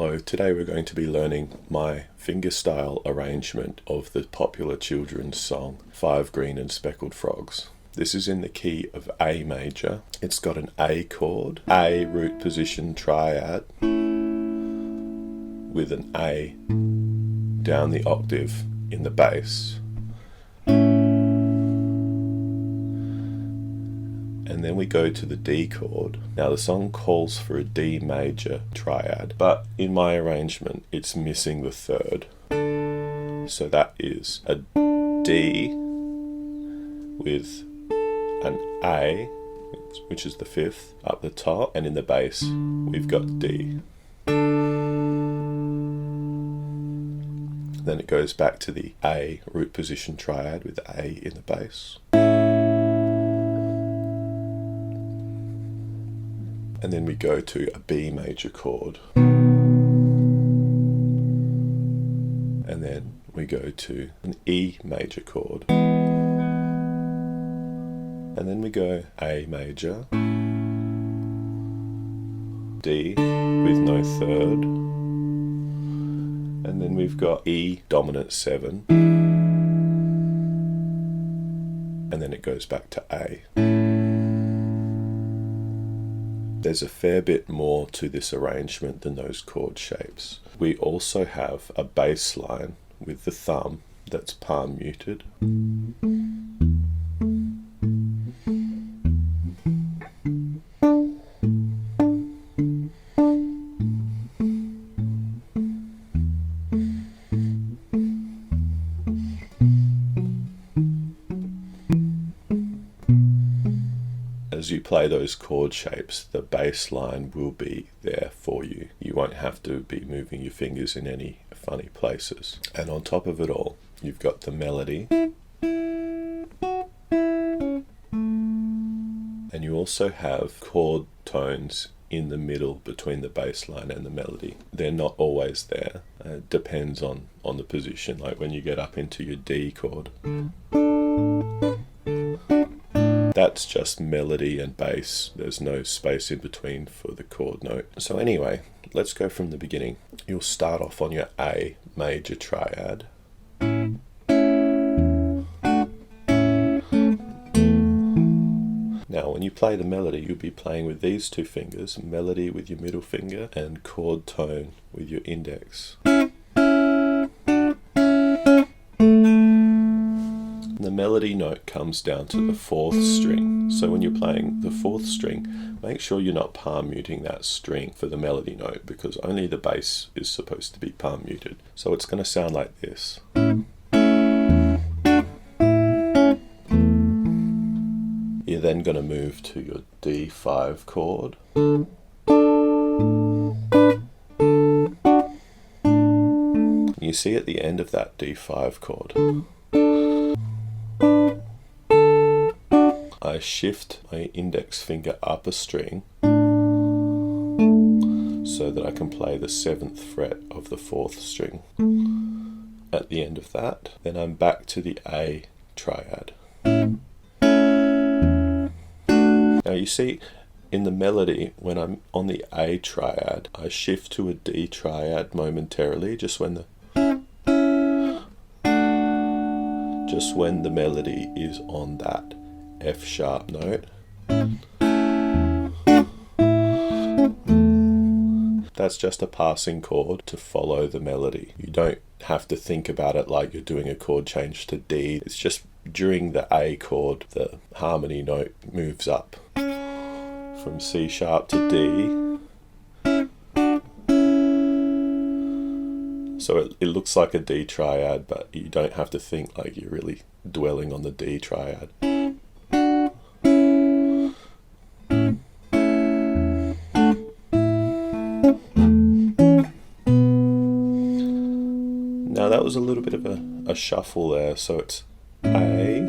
Hello, today we're going to be learning my fingerstyle arrangement of the popular children's song, Five Green and Speckled Frogs. This is in the key of A major. It's got an A chord, A root position triad, with an A down the octave in the bass. And then we go to the D chord. Now the song calls for a D major triad, but in my arrangement it's missing the third. So that is a D with an A, which is the fifth, up the top, and in the bass we've got D. Then it goes back to the A root position triad with A in the bass. And then we go to a B major chord. And then we go to an E major chord. And then we go A major, D with no third. And then we've got E dominant 7. And then it goes back to A. There's a fair bit more to this arrangement than those chord shapes. We also have a bass line with the thumb that's palm muted. As you play those chord shapes, the bass line will be there for you. You won't have to be moving your fingers in any funny places. And on top of it all, you've got the melody. And you also have chord tones in the middle between the bass line and the melody. They're not always there. It depends on the position, like when you get up into your D chord. That's just melody and bass. There's no space in between for the chord note. So anyway, let's go from the beginning. You'll start off on your A major triad. Now when you play the melody, you'll be playing with these two fingers, melody with your middle finger and chord tone with your index. The melody note comes down to the fourth string. So when you're playing the fourth string, make sure you're not palm muting that string for the melody note, because only the bass is supposed to be palm muted. So it's going to sound like this. You're then going to move to your D5 chord. You see at the end of that D5 chord, I shift my index finger up a string so that I can play the 7th fret of the 4th string. At the end of that, then I'm back to the A triad. Now you see, in the melody, when I'm on the A triad, I shift to a D triad momentarily, just when the melody is on that F sharp note. That's just a passing chord to follow the melody. You don't have to think about it like you're doing a chord change to D. It's just during the A chord, the harmony note moves up from C sharp to D. So it looks like a D triad, but you don't have to think like you're really dwelling on the D triad. Now that was a little bit of a shuffle there, so it's A,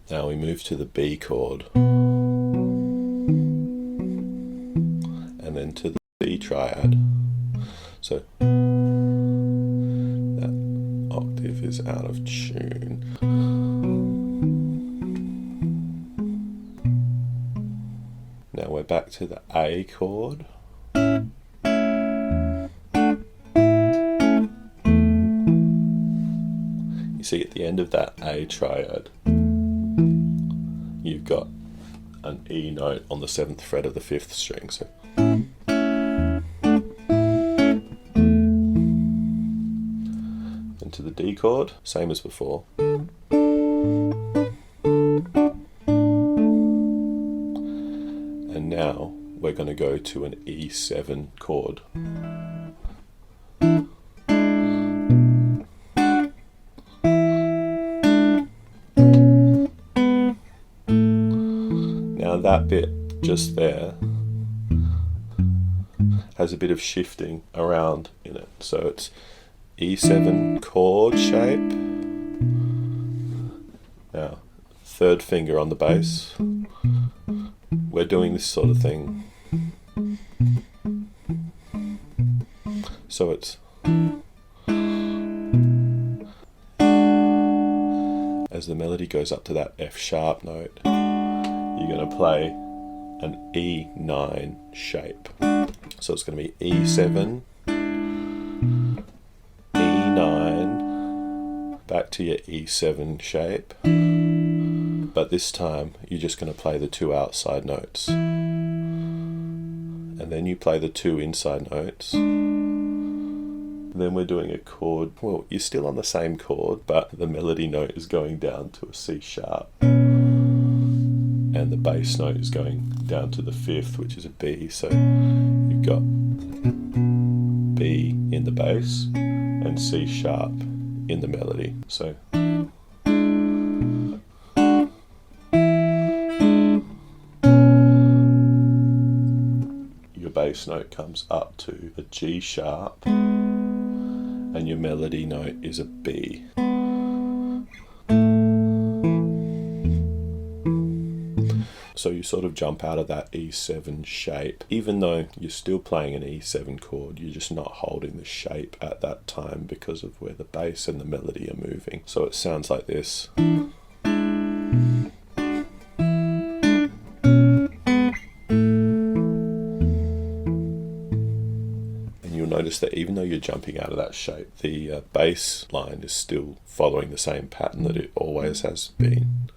now we move to the B chord, and then to the C triad. So that sleeve is out of tune. Now we're back to the A chord. You see at the end of that A triad, you've got an E note on the 7th fret of the 5th string. So into the D chord, same as before. And now we're going to go to an E7 chord. Now that bit just there has a bit of shifting around in it. So it's E7 chord shape. Now, 3rd finger on the bass. We're doing this sort of thing. So it's as the melody goes up to that F sharp note, you're going to play an E9 shape. So it's going to be E7, E9, back to your E7 shape. But this time you're just going to play the 2 outside notes. And then you play the 2 inside notes. Then we're doing a chord, well, you're still on the same chord, but the melody note is going down to a C sharp. And the bass note is going down to the 5th, which is a B. So you've got B in the bass and C sharp in the melody. So your bass note comes up to a G sharp and your melody note is a B. So you sort of jump out of that E7 shape. Even though you're still playing an E7 chord, you're just not holding the shape at that time because of where the bass and the melody are moving. So it sounds like this. Notice that even though you're jumping out of that shape, the bass line is still following the same pattern that it always has been.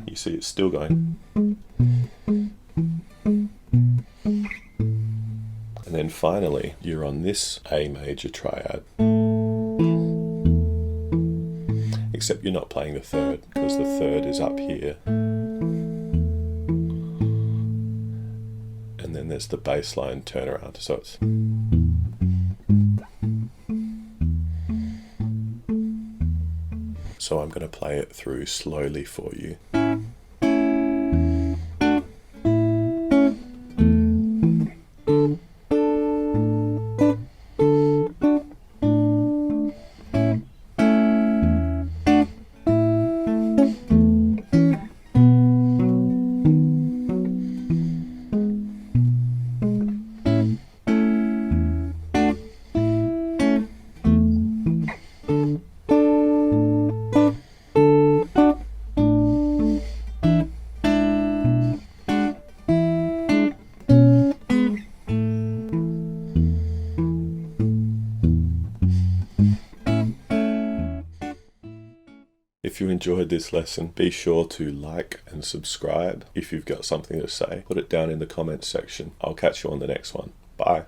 You see it's still going. And then finally, you're on this A major triad. Except you're not playing the 3rd, because the 3rd is up here. And then there's the bass line turnaround. So it's so I'm going to play it through slowly for you. If you enjoyed this lesson, be sure to like and subscribe. If you've got something to say, put it down in the comments section. I'll catch you on the next one. Bye.